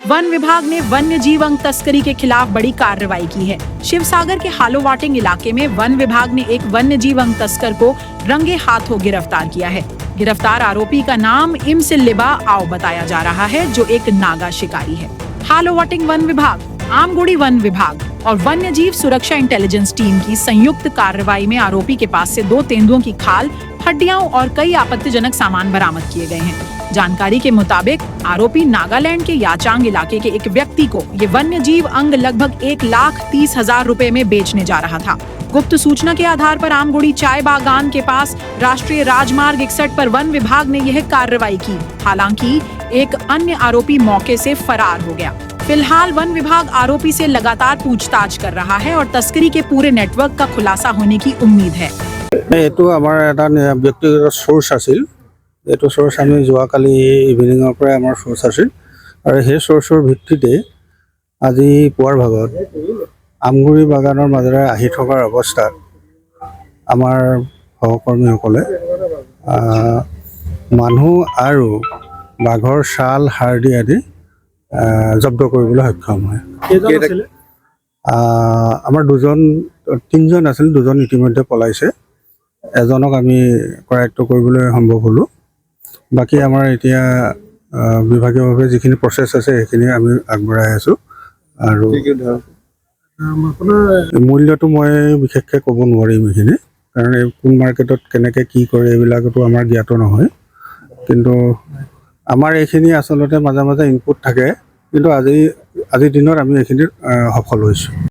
One विभाग ने वन्य जीव अंग तस्करी के खिलाफ बड़ी कार्रवाई की है। शिवसागर के हालोवाटिंग इलाके में वन विभाग ने एक वन्य जीव अंग तस्कर को रंगे हाथों गिरफ्तार किया है। गिरफ्तार आरोपी का नाम इमसिल्लिबा आओ बताया जा रहा है, जो एक नागा शिकारी है। हालोवाटिंग वन विभाग, आमगुड़ी वन विभाग और वन्य जीव सुरक्षा इंटेलिजेंस टीम की संयुक्त कार्रवाई में आरोपी के पास से 2 तेंदुओं की खाल, हड्डियां और कई आपत्तिजनक सामान बरामद किए गए हैं। जानकारी के मुताबिक आरोपी नागालैंड के याचांग इलाके के एक व्यक्ति को ये वन्य जीव अंग लगभग 1,30,000 रुपए में बेचने जा रहा था। गुप्त सूचना के आधार पर आमगुड़ी चाय बागान के पास राष्ट्रीय राजमार्ग 61 पर वन विभाग ने यह कार्रवाई की। हालांकि एक अन्य आरोपी मौके से फरार हो गया। फिलहाल वन विभाग आरोपी से लगातार पूछताछ कर रहा है और तस्करी के पूरे नेटवर्क का खुलासा होने की उम्मीद है। এইটো আমাৰ এটা ব্যক্তিগত সোৰ্স আছিল। এইটো সোৰ্স আমি যোৱাকালি ইভিনিঙৰ পৰা আমাৰ সোৰ্স আছিল আৰু সেই সোৰ্সৰ ভিত্তিতে আজি পুৱাৰ ভাগত আমগুৰি বাগানৰ মাজেৰে আহি থকাৰ অৱস্থাত আমাৰ সহকৰ্মীসকলে মানুহ আৰু বাঘৰ ছাল হাৰ্ডি আদি জব্দ কৰিবলৈ সক্ষম হয়। আমাৰ তিনিজন আছিল, 2জন ইতিমধ্যে পলাইছে। এজনক আমি কৰায়ত্ব কৰিবলৈ সম্ভৱ হ'লোঁ। বাকী আমাৰ এতিয়া বিভাগীয়ভাৱে যিখিনি প্ৰচেছ আছে সেইখিনি আমি আগবঢ়াই আছোঁ। আৰু মূল্যটো মই বিশেষকৈ ক'ব নোৱাৰিম এইখিনি, কাৰণ এই কোন মাৰ্কেটত কেনেকৈ কি কৰে এইবিলাকতো আমাৰ জ্ঞাত নহয়। কিন্তু আমাৰ এইখিনি আচলতে মাজে মাজে ইনপুট থাকে, কিন্তু আজিৰ দিনত আমি এইখিনিত সফল হৈছোঁ।